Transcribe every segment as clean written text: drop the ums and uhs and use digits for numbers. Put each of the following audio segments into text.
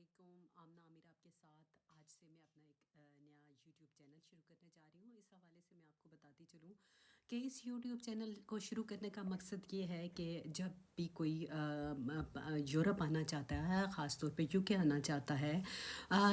علیکم، آمنہ عامر آپ کے ساتھ۔ آج سے میں اپنا ایک نیا یوٹیوب چینل شروع کرنے جا رہی ہوں۔ اس حوالے سے میں آپ کو بتاتی چلوں کہ اس یوٹیوب چینل کو شروع کرنے کا مقصد یہ ہے کہ جب بھی کوئی یورپ آنا چاہتا ہے، خاص طور پہ UK آنا چاہتا ہے،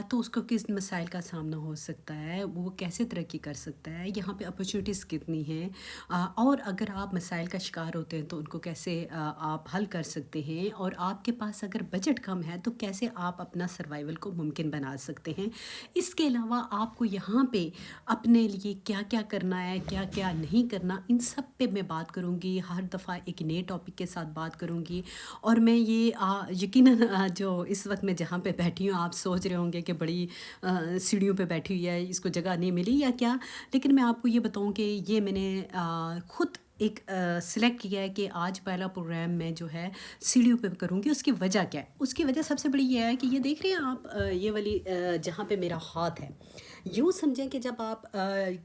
تو اس کو کس مسائل کا سامنا ہو سکتا ہے، وہ کیسے ترقی کر سکتا ہے، یہاں پہ اپرچونیٹیز کتنی ہیں، اور اگر آپ مسائل کا شکار ہوتے ہیں تو ان کو کیسے آپ حل کر سکتے ہیں، اور آپ کے پاس اگر بجٹ کم ہے تو کیسے آپ اپنا سروائیول کو ممکن بنا سکتے ہیں۔ اس کے علاوہ آپ کو یہاں پہ اپنے لیے کیا کیا کرنا ہے، کیا کیا نہیں کرنا، ان سب پہ میں بات کروں گی۔ ہر دفعہ ایک نئے ٹاپک کے ساتھ بات کروں گی، اور میں یہ یقیناً جو اس وقت میں جہاں پہ بیٹھی ہوں آپ سوچ رہے ہوں گے کہ بڑی سیڑھیوں پہ بیٹھی ہوئی ہے، اس کو جگہ نہیں ملی یا کیا، لیکن میں آپ کو یہ بتاؤں کہ یہ میں نے خود ایک سلیکٹ کیا ہے کہ آج پہلا پروگرام میں جو ہے سیڑھیوں پہ کروں گی۔ اس کی وجہ کیا ہے؟ اس کی وجہ سب سے بڑی یہ ہے کہ یہ دیکھ رہے ہیں آپ، یہ والی جہاں پہ میرا ہاتھ ہے، یوں سمجھیں کہ جب آپ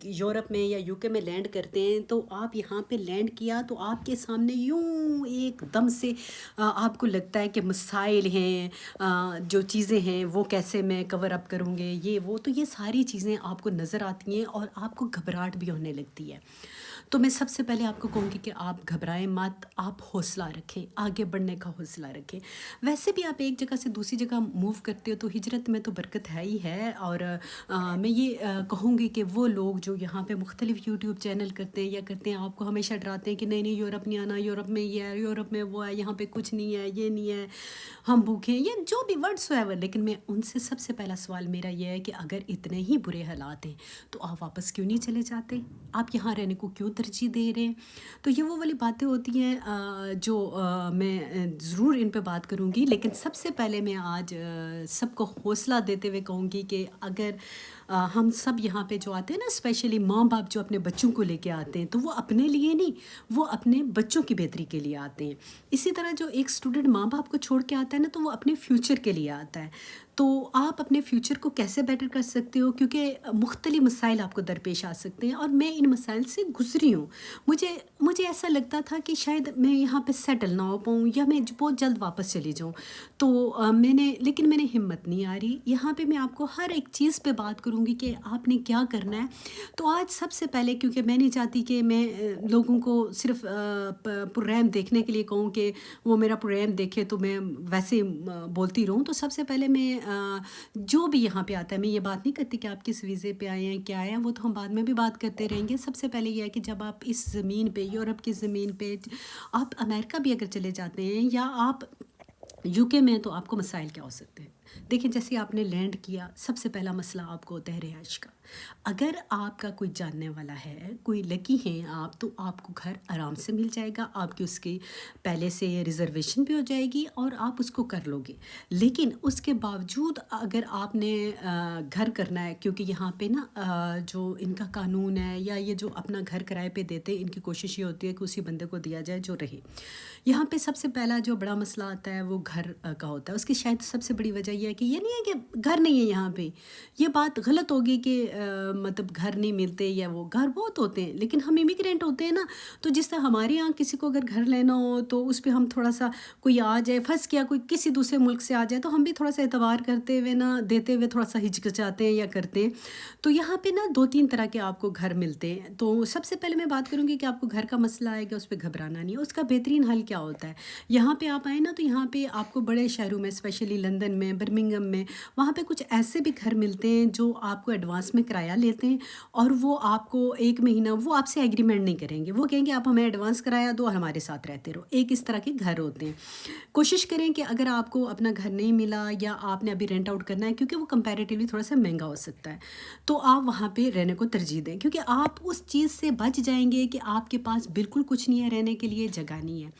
یورپ میں یا UK میں لینڈ کرتے ہیں تو آپ یہاں پہ لینڈ کیا تو آپ کے سامنے یوں ایک دم سے آپ کو لگتا ہے کہ مسائل ہیں، جو چیزیں ہیں وہ کیسے میں کور اپ کروں گے، یہ وہ، تو یہ ساری چیزیں آپ کو نظر آتی ہیں اور آپ کو گھبراہٹ بھی ہونے لگتی ہے۔ تو میں سب سے پہلے آپ کو کہوں گی کہ آپ گھبرائیں مت، آپ حوصلہ رکھیں، آگے بڑھنے کا حوصلہ رکھیں۔ ویسے بھی آپ ایک جگہ سے دوسری جگہ موو کرتے ہو تو ہجرت میں تو برکت ہے ہی ہے، اور میں یہ کہوں گی کہ وہ لوگ جو یہاں پہ مختلف یوٹیوب چینل کرتے ہیں یا کرتے ہیں، آپ کو ہمیشہ ڈراتے ہیں کہ نہیں یورپ نہیں آنا، یورپ میں یہ ہے، یورپ میں وہ ہے، یہاں پہ کچھ نہیں ہے، یہ نہیں ہے، ہم بھوکے ہیں، یا جو بھی ورڈس ایور، لیکن میں ان سے سب سے پہلا سوال میرا یہ ہے کہ اگر اتنے ہی برے حالات ہیں تو آپ واپس کیوں نہیں چلے جاتے؟ آپ یہاں رہنے کو کیوں ترجیح دے رہے ہیں؟ تو یہ وہ والی باتیں ہوتی ہیں جو میں ضرور ان پہ بات کروں گی، لیکن سب سے پہلے میں آج سب کو حوصلہ دیتے ہوئے کہوں گی کہ اگر ہم سب یہاں پہ جو آتے ہیں نا، اسپیشلی ماں باپ جو اپنے بچوں کو لے کے آتے ہیں، تو وہ اپنے لیے نہیں، وہ اپنے بچوں کی بہتری کے لیے آتے ہیں۔ اسی طرح جو ایک اسٹوڈنٹ ماں باپ کو چھوڑ کے آتا ہے نا، تو وہ اپنے فیوچر کے لیے آتا ہے۔ تو آپ اپنے فیوچر کو کیسے بیٹر کر سکتے ہو، کیونکہ مختلف مسائل آپ کو درپیش آ سکتے ہیں، اور میں ان مسائل سے گزری ہوں۔ مجھے ایسا لگتا تھا کہ شاید میں یہاں پہ سیٹل نہ ہو پاؤں، یا میں بہت جلد واپس چلی جاؤں، تو لیکن میں نے ہمت نہیں آ رہی۔ یہاں پہ میں آپ کو ہر ایک چیز پہ بات کروں گی کہ آپ نے کیا کرنا ہے۔ تو آج سب سے پہلے، کیونکہ میں نہیں چاہتی کہ میں لوگوں کو صرف پروگرام دیکھنے کے لیے کہوں کہ وہ میرا پروگرام دیکھے تو میں ویسے بولتی رہوں، تو سب سے پہلے میں جو بھی یہاں پہ آتا ہے، میں یہ بات نہیں کرتی کہ آپ کس ویزے پہ آئے ہیں، کیا آئے ہیں، وہ تو ہم بعد میں بھی بات کرتے رہیں گے۔ سب سے پہلے یہ ہے کہ جب آپ اس زمین پہ، یورپ کی زمین پہ، آپ امریکہ بھی اگر چلے جاتے ہیں یا آپ UK میں ہیں، تو آپ کو مسائل کیا ہو سکتے ہیں؟ دیکھیں، جیسے آپ نے لینڈ کیا، سب سے پہلا مسئلہ آپ کو ہوتا ہے رہائش کا۔ اگر آپ کا کوئی جاننے والا ہے، کوئی لکی ہیں آپ، تو آپ کو گھر آرام سے مل جائے گا، آپ کی اس کی پہلے سے ریزرویشن بھی ہو جائے گی اور آپ اس کو کر لو گے۔ لیکن اس کے باوجود اگر آپ نے گھر کرنا ہے، کیونکہ یہاں پہ نا جو ان کا قانون ہے، یا یہ جو اپنا گھر کرائے پہ دیتے ہیں، ان کی کوشش یہ ہوتی ہے کہ اسی بندے کو دیا جائے جو رہے۔ یہاں پہ سب سے پہلا جو بڑا مسئلہ آتا ہے وہ گھر کا ہوتا ہے۔ اس کی شاید سب سے بڑی وجہ یہ ہے کہ یہ نہیں ہے کہ گھر نہیں ہے یہاں پہ، یہ بات غلط ہوگی کہ مطلب گھر نہیں ملتے، یا وہ گھر بہت ہوتے ہیں، لیکن ہم امیگرینٹ ہوتے ہیں نا، تو جس طرح ہمارے یہاں کسی کو اگر گھر لینا ہو تو اس پہ ہم تھوڑا سا، کوئی آ جائے پھنس گیا، کوئی کسی دوسرے ملک سے آ جائے، تو ہم بھی تھوڑا سا اعتبار کرتے ہوئے نا، دیتے ہوئے تھوڑا سا ہچکچاتے ہیں یا کرتے ہیں۔ تو یہاں پہ نا 2-3 طرح کے آپ کو گھر ملتے ہیں۔ تو سب سے پہلے میں بات کروں گی کہ آپ کو گھر کا مسئلہ آئے گا، اس پہ گھبرانا نہیں ہے۔ اس کا بہترین حل کیا ہوتا ہے؟ یہاں پہ آپ آئیں نا، تو یہاں پہ آپ کو بڑے شہروں میں، اسپیشلی لندن میں، برمنگھم میں، وہاں پہ کچھ ایسے بھی گھر ملتے ہیں جو آپ کو ایڈوانس میں کرایہ لیتے ہیں، اور وہ آپ کو 1 مہینہ وہ آپ سے ایگریمنٹ نہیں کریں گے، وہ کہیں گے آپ ہمیں ایڈوانس کرایہ دو اور ہمارے ساتھ رہتے رہو۔ ایک اس طرح کے گھر ہوتے ہیں۔ کوشش کریں کہ اگر آپ کو اپنا گھر نہیں ملا، یا آپ نے ابھی رینٹ آؤٹ کرنا ہے، کیونکہ وہ کمپیریٹیولی تھوڑا سا مہنگا ہو سکتا ہے، تو آپ وہاں پہ رہنے کو ترجیح دیں، کیونکہ آپ اس چیز سے بچ جائیں گے کہ آپ کے پاس بالکل کچھ نہیں ہے، رہنے کے لیے جگہ نہیں ہے۔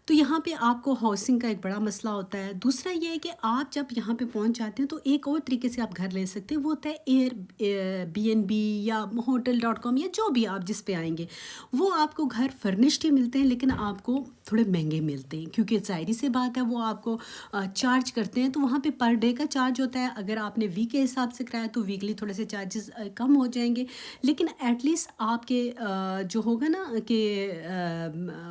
تو یہاں پہ آپ کو ہاؤسنگ کا ایک بڑا مسئلہ ہوتا ہے۔ دوسرا یہ ہے کہ آپ جب یہاں پہ پہنچ جاتے ہیں تو ایک اور طریقے سے آپ گھر لے سکتے ہیں، وہ ہوتا ہے Airbnb یا hotel.com، یا جو بھی آپ جس پہ آئیں گے، وہ آپ کو گھر فرنشڈ ہی ملتے ہیں، لیکن آپ کو تھوڑے مہنگے ملتے ہیں، کیونکہ ظاہری سی بات ہے وہ آپ کو چارج کرتے ہیں۔ تو وہاں پہ پر ڈے کا چارج ہوتا ہے، اگر آپ نے ویک کے حساب سے کرایا تو ویکلی تھوڑے سے چارجز کم ہو جائیں گے، لیکن ایٹ لیسٹ آپ کے جو ہوگا نا کہ